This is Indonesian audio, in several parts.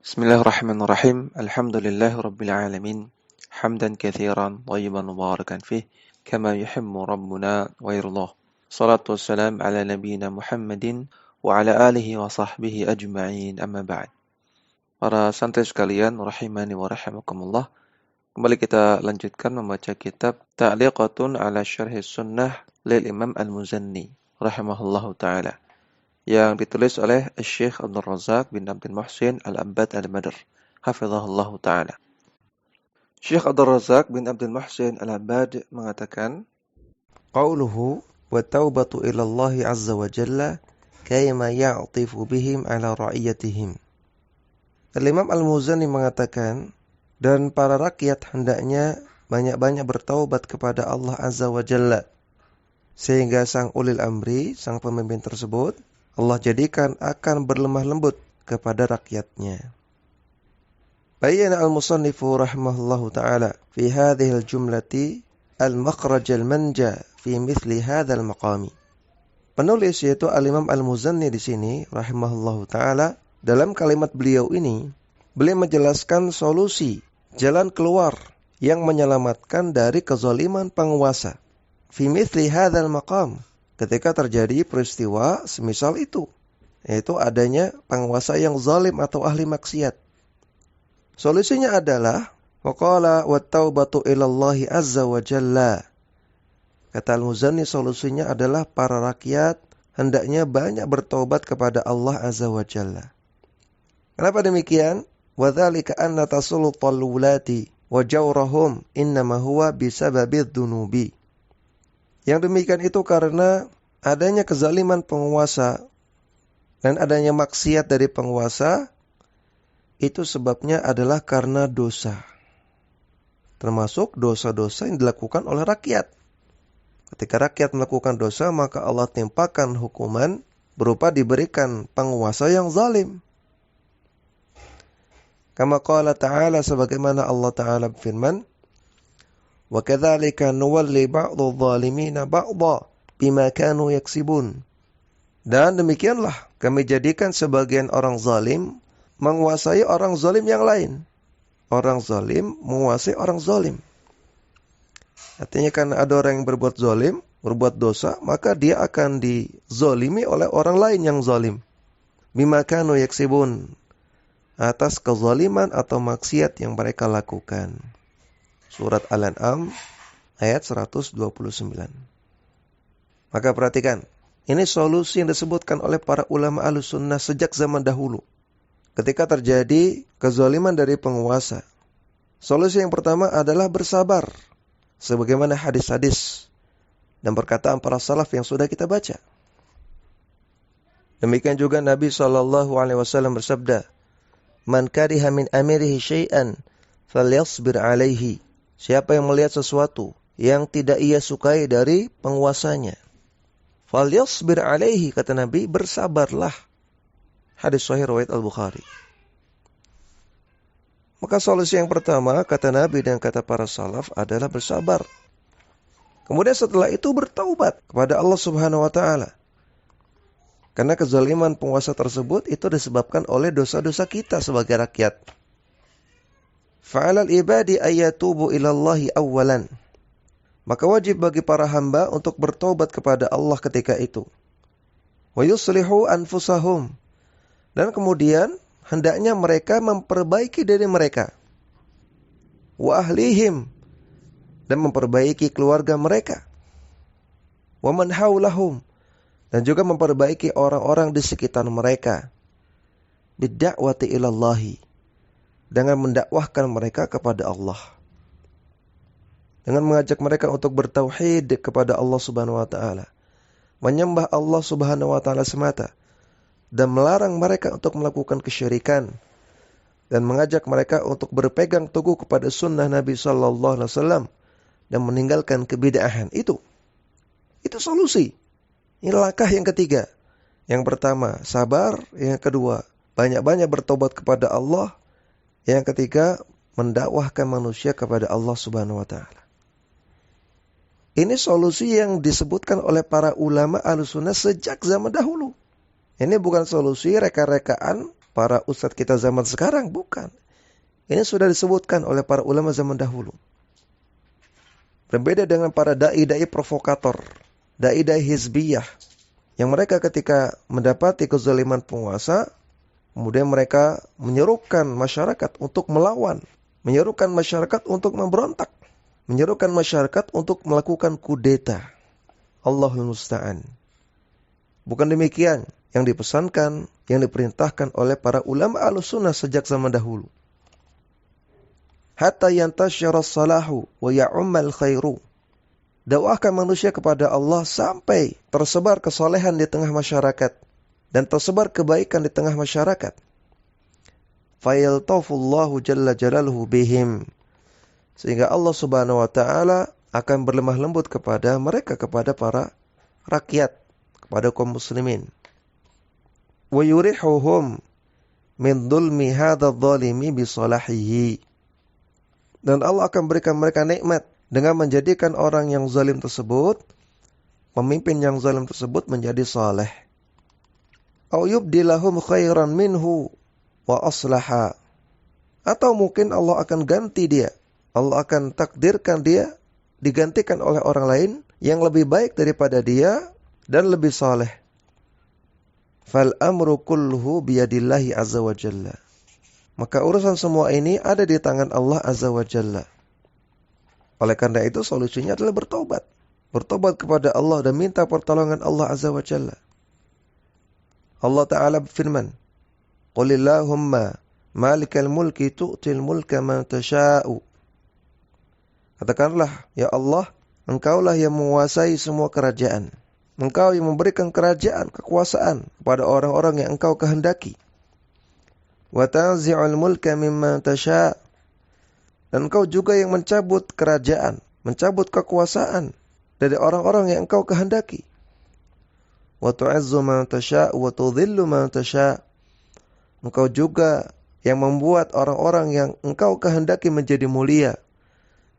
Bismillahirrahmanirrahim. Alhamdulillahirabbil alamin. Hamdan katsiran thayyiban mubarakan fih kama yuhibbu rabbuna wa yardah. Shalatu wassalam ala nabiyyina Muhammadin wa ala alihi wa sahbihi ajma'in. Amma ba'd. Para santri sekalian, rahimani wa rahimakumullah. Kembali kita lanjutkan membaca kitab Ta'liqatun ala Syarhi Sunnah lil Imam Al-Muzanni rahimahullahu taala, yang ditulis oleh Syekh Abdul Razak bin Abdul Muhsin Al-Abbad Al-Badr, hafizahullah ta'ala. Syekh Abdul Razak bin Abdul Muhsin Al-Abbad mengatakan, Qauluhu wa taubatu ilallahi azza wa jalla kayma ya'tifu bihim ala ra'iyatihim. Al-Imam Al-Muzanni mengatakan, dan para rakyat hendaknya banyak-banyak bertaubat kepada Allah azza wa jalla, sehingga sang ulil amri, sang pemimpin tersebut, Allah jadikan akan berlemah lembut kepada rakyatnya. Bayyana al-musannifu rahimahullahu ta'ala fi hadhihi al-jumlati al-makhraj al-manja fi mithli hadzal maqami. Penulis yaitu al-Imam Al-Muzanni di sini rahimahullahu ta'ala, dalam kalimat beliau ini beliau menjelaskan solusi jalan keluar yang menyelamatkan dari kezaliman penguasa. Fi mithli hadzal maqam, ketika terjadi peristiwa semisal itu, yaitu adanya penguasa yang zalim atau ahli maksiat. Solusinya adalah waqala wattaubatu ilallahi azza wa jalla. Kata Al-Muzanni, solusinya adalah para rakyat hendaknya banyak bertaubat kepada Allah azza wa jalla. Kenapa demikian? Wa dzalika anna tasullutal wulati wa jawrahum innama huwa bisababidz dzunubi. Yang demikian itu karena adanya kezaliman penguasa dan adanya maksiat dari penguasa, itu sebabnya adalah karena dosa. Termasuk dosa-dosa yang dilakukan oleh rakyat. Ketika rakyat melakukan dosa, maka Allah timpakan hukuman berupa diberikan penguasa yang zalim. Kama qala ta'ala, sebagaimana Allah Ta'ala berfirman, wa kadzalika nuwalli ba'dadh dhalimina ba'dha bima kanu yaksibun. Dan demikianlah kami jadikan sebagian orang zalim menguasai orang zalim yang lain. Orang zalim menguasai orang zalim. Artinya karena ada orang yang berbuat zalim, berbuat dosa, maka dia akan dizalimi oleh orang lain yang zalim. Bima kanu yaksibun, atas kezaliman atau maksiat yang mereka lakukan. Surat Al-An'am ayat 129. Maka perhatikan, ini solusi yang disebutkan oleh para ulama Ahlussunnah sejak zaman dahulu. Ketika terjadi kezaliman dari penguasa, solusi yang pertama adalah bersabar, sebagaimana hadis-hadis dan perkataan para salaf yang sudah kita baca. Demikian juga Nabi SAW bersabda, man kariha min amirihi syai'an falyasbir alaihi. Siapa yang melihat sesuatu yang tidak ia sukai dari penguasanya, falyasbir alaihi, kata Nabi, bersabarlah. Hadis sahih riwayat Al-Bukhari. Maka solusi yang pertama, kata Nabi dan kata para salaf, adalah bersabar. Kemudian setelah itu bertaubat kepada Allah Subhanahu wa taala. Karena kezaliman penguasa tersebut itu disebabkan oleh dosa-dosa kita sebagai rakyat. Fa'alal ibadi ayyatubu ilallahi awwalan. Maka wajib bagi para hamba untuk bertaubat kepada Allah ketika itu. Wa yuslihu anfusahum. Dan kemudian hendaknya mereka memperbaiki diri mereka. Wa ahlihim. Dan memperbaiki keluarga mereka. Wa man haulahum. Dan juga memperbaiki orang-orang di sekitar mereka. Bidda'wati ilallahi. Dengan mendakwahkan mereka kepada Allah. Dengan mengajak mereka untuk bertauhid kepada Allah Subhanahu wa taala. Menyembah Allah Subhanahu wa taala semata. Dan melarang mereka untuk melakukan kesyirikan. Dan mengajak mereka untuk berpegang teguh kepada sunnah Nabi sallallahu alaihi wasallam dan meninggalkan kebid'ahan. Itu solusi. Ini langkah yang ketiga. Yang pertama, sabar. Yang kedua, banyak-banyak bertobat kepada Allah. Yang ketiga, mendakwahkan manusia kepada Allah Subhanahu wa taala. Ini solusi yang disebutkan oleh para ulama Ahlussunnah sejak zaman dahulu. Ini bukan solusi reka-rekaan para ustadz kita zaman sekarang, bukan. Ini sudah disebutkan oleh para ulama zaman dahulu. Berbeda dengan para dai-dai provokator, dai-dai hizbiyah, yang mereka ketika mendapati kezaliman penguasa, kemudian mereka menyerukan masyarakat untuk melawan, menyerukan masyarakat untuk memberontak, menyerukan masyarakat untuk melakukan kudeta. Allahul musta'an. Bukan demikian yang dipesankan, yang diperintahkan oleh para ulama Ahlussunnah sejak zaman dahulu. Hatta yantasyara salahu wa ya'ummal khairu. Dakwahkan manusia kepada Allah sampai tersebar kesolehan di tengah masyarakat dan tersebar kebaikan di tengah masyarakat. Fayaltafullahu jalla jalaluhu bihim. Sehingga Allah Subhanahu wa taala akan berlemah lembut kepada mereka, kepada para rakyat, kepada kaum muslimin. Wa yurihuhum min dhulmi hadzal zalimi bi salahihi. Dan Allah akan berikan mereka nikmat dengan menjadikan orang yang zalim tersebut, pemimpin yang zalim tersebut menjadi saleh. Au yubdilahum khairan minhu wa aslaha. Atau mungkin Allah akan ganti dia. Allah akan takdirkan dia digantikan oleh orang lain yang lebih baik daripada dia dan lebih saleh. Fal amru kulluhu biyadillahi azza wa jalla. Maka urusan semua ini ada di tangan Allah azza wa jalla. Oleh karena itu solusinya adalah bertobat. Bertobat kepada Allah dan minta pertolongan Allah azza wa jalla. Allah Ta'ala berfirman, Qulillahumma malikal mulki tu'til mulka man tasha'u. Katakanlah, ya Allah, Engkaulah yang menguasai semua kerajaan. Engkau yang memberikan kerajaan, kekuasaan kepada orang-orang yang Engkau kehendaki. Wa tanzi'ul mulka mimman tasha'. Dan Engkau juga yang mencabut kerajaan, mencabut kekuasaan dari orang-orang yang Engkau kehendaki. Wa tu'izzu man tasha' wa tudhillu man tasha'. Engkau juga yang membuat orang-orang yang Engkau kehendaki menjadi mulia.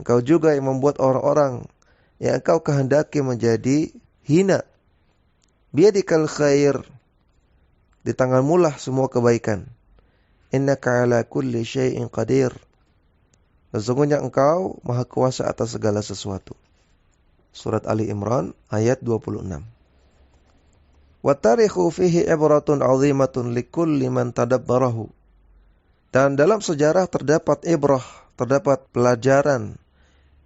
Engkau juga yang membuat orang-orang yang Engkau kehendaki menjadi hina. Biyadikal khair. Di tanganmu lah semua kebaikan. Innaka ala kulli syai'in qadir. Sesungguhnya Engkau maha kuasa atas segala sesuatu. Surat Ali Imran ayat 26. Wa tarikhu fihi ibratun 'azimatun likulli man tadabbarahu. Dan dalam sejarah terdapat ibrah, terdapat pelajaran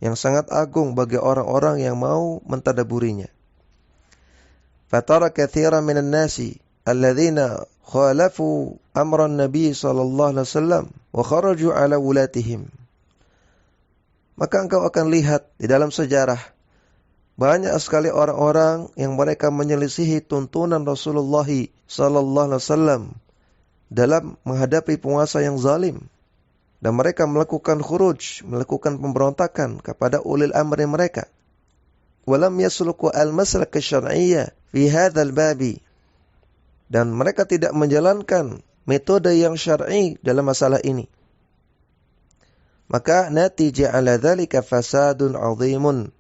yang sangat agung bagi orang-orang yang mau mentadaburinya. Fatara katsiran minan nasi alladzina khalafu amran nabi sallallahu alaihi wasallam wa kharaju ala wulatihim. Maka engkau akan lihat di dalam sejarah banyak sekali orang-orang yang mereka menyelisihi tuntunan Rasulullah sallallahu alaihi wasallam dalam menghadapi penguasa yang zalim. Dan mereka melakukan khuruj, melakukan pemberontakan kepada ulil amri mereka. Walam yasluku al-maslak asy-syar'iyyah fi hadzal babi. Dan mereka tidak menjalankan metode yang syar'i dalam masalah ini. Maka natija ala dzalika fasadun 'azimun.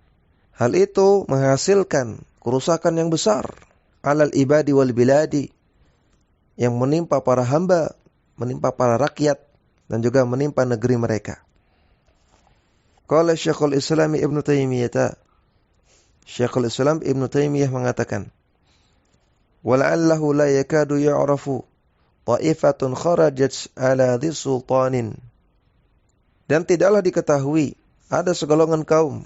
Hal itu menghasilkan kerusakan yang besar alal ibadi wal biladi yang menimpa para hamba, menimpa para rakyat dan juga menimpa negeri mereka. Qala Syekhul Islam Ibnu Taimiyah. Syekhul Islam Ibnu Taimiyah mengatakan, "Wala'allahu la yakadu ya'rafu ta'ifatun kharajat ala dhi sultanin." Dan tidaklah diketahui ada segolongan kaum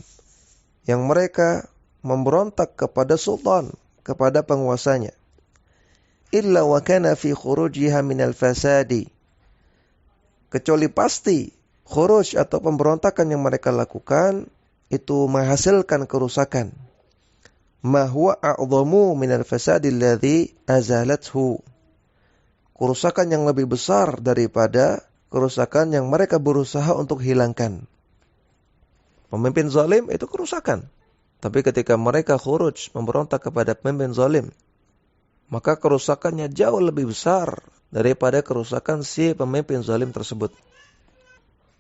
yang mereka memberontak kepada sultan, kepada penguasanya. Illa wa kana fi khurujiha minal fasadi. Kecuali pasti khuruj atau pemberontakan yang mereka lakukan itu menghasilkan kerusakan. Ma huwa a'dhamu minal fasadi alladhi azalathu. Kerusakan yang lebih besar daripada kerusakan yang mereka berusaha untuk hilangkan. Pemimpin zalim itu kerusakan. Tapi ketika mereka khuruj memberontak kepada pemimpin zalim, maka kerusakannya jauh lebih besar daripada kerusakan si pemimpin zalim tersebut.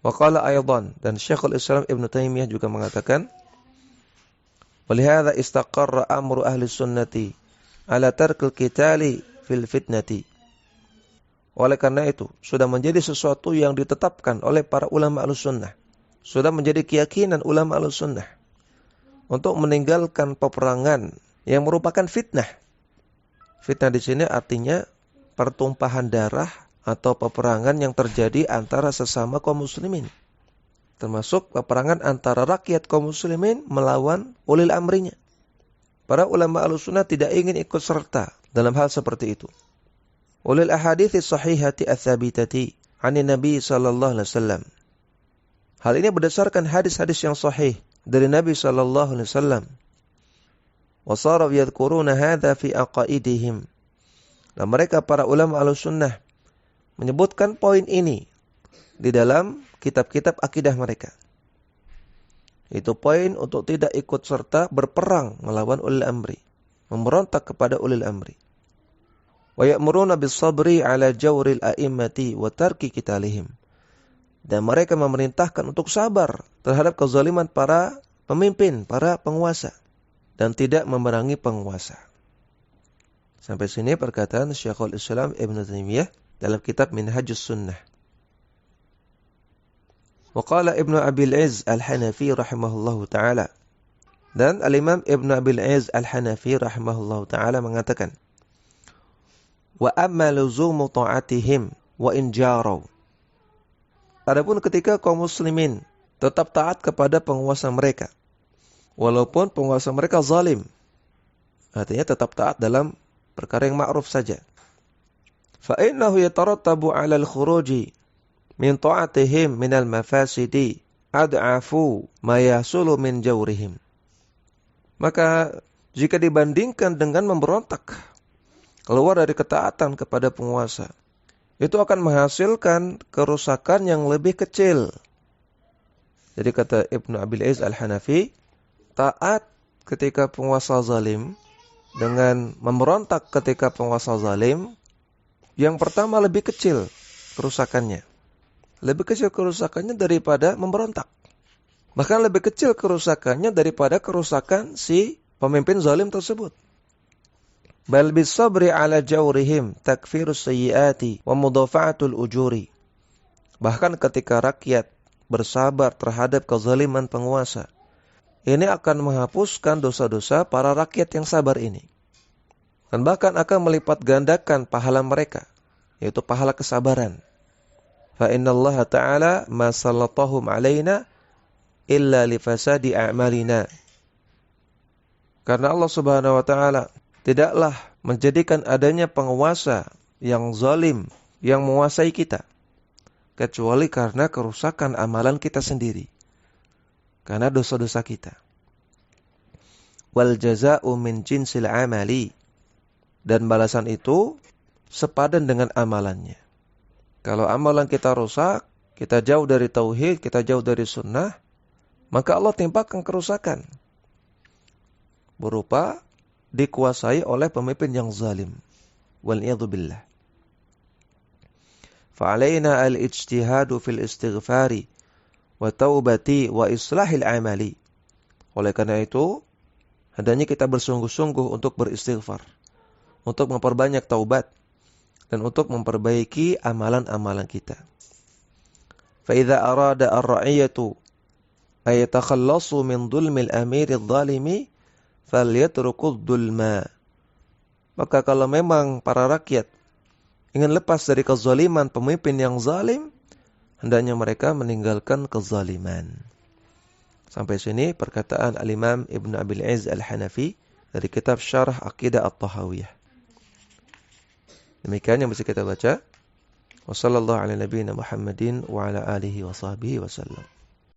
Wa qala aydan, dan Syekhul Islam Ibnu Taimiyah juga mengatakan, "Walihadza istaqarra amru ahli sunnati ala tarkil qitali fil fitnati." Oleh karena itu, sudah menjadi sesuatu yang ditetapkan oleh para ulama Ahlussunnah. Sudah menjadi keyakinan ulama Ahlussunnah untuk meninggalkan peperangan yang merupakan fitnah. Fitnah di sini artinya pertumpahan darah atau peperangan yang terjadi antara sesama kaum muslimin. Termasuk peperangan antara rakyat kaum muslimin melawan ulil amrinya. Para ulama Ahlussunnah tidak ingin ikut serta dalam hal seperti itu. Ulil ahadithi sahihati ats-tsabitati 'ani Nabi sallallahu alaihi wasallam. Hal ini berdasarkan hadis-hadis yang sahih dari Nabi sallallahu alaihi wasallam. Wa saru yadhkuruna hadza fi aqaidihim. Dan mereka para ulama Ahlussunnah menyebutkan poin ini di dalam kitab-kitab akidah mereka. Itu poin untuk tidak ikut serta berperang melawan ulil amri, memberontak kepada ulil amri. Wa ya'muruna bis-sabri 'ala jawril a'immati wa tarki qitalihim. Dan mereka memerintahkan untuk sabar terhadap kezaliman para pemimpin, para penguasa, dan tidak memerangi penguasa. Sampai sini perkataan Syekhul Islam Ibnu Taimiyah dalam kitab Minhajus Sunnah. Wa qala Ibnu Abil Izz Al-Hanafi rahimahullahu ta'ala. Dan Al-Imam Ibnu Abil Izz Al-Hanafi rahimahullahu ta'ala mengatakan, wa amma luzumu ta'atihim wa in jaraw. Adapun ketika kaum muslimin tetap taat kepada penguasa mereka, walaupun penguasa mereka zalim, artinya tetap taat dalam perkara yang ma'ruf saja. Fa innahu yatarattabu 'ala al-khuruji min ta'atihim min al-mafasidi ad'afu ma yahsulu min jawrihim. Maka jika dibandingkan dengan memberontak keluar dari ketaatan kepada penguasa, itu akan menghasilkan kerusakan yang lebih kecil. Jadi kata Ibnu Abil Izz Al-Hanafi, taat ketika penguasa zalim dengan memberontak ketika penguasa zalim, yang pertama lebih kecil kerusakannya. Lebih kecil kerusakannya daripada memberontak. Bahkan lebih kecil kerusakannya daripada kerusakan si pemimpin zalim tersebut. Bal bisabri ala jawrihim takfirus sayyiati wa mudafa'atul ujuri. Bahkan ketika rakyat bersabar terhadap kezaliman penguasa, ini akan menghapuskan dosa-dosa para rakyat yang sabar ini. Dan bahkan akan melipat gandakan pahala mereka, yaitu pahala kesabaran. Fa innallaha ta'ala ma sallatahum alaina illa lifasadi a'malina. Karena Allah Subhanahu wa ta'ala tidaklah menjadikan adanya penguasa yang zalim, yang menguasai kita, kecuali karena kerusakan amalan kita sendiri, karena dosa-dosa kita. Wal jaza'u min jinsil amali. Dan balasan itu sepadan dengan amalannya. Kalau amalan kita rusak, kita jauh dari tauhid, kita jauh dari sunnah, maka Allah timpakan kerusakan berupa dikuasai oleh pemimpin yang zalim. Wal'iyadhu billah. Fa'alaina al-ijtihadu fil istighfari wa taubati wa islahil amali. Oleh karena itu, hendaknya kita bersungguh-sungguh untuk beristighfar, untuk memperbanyak taubat, dan untuk memperbaiki amalan-amalan kita. Fa idza arada ar-ra'iyatu ay yatakhallasu min dhulmil amiri adh-dhalimi falyatrukud dhulma. Maka kalau memang para rakyat ingin lepas dari kezaliman pemimpin yang zalim, hendaknya mereka meninggalkan kezaliman. Sampai sini perkataan Al-Imam Ibnu Abil Izz Al-Hanafi dari kitab Syarah Aqidah At-Tahawiyah. Demikian yang bisa kita baca. Wassallallahu ala nabiyyina Muhammadin wa ala alihi wa sahbihi wasallam.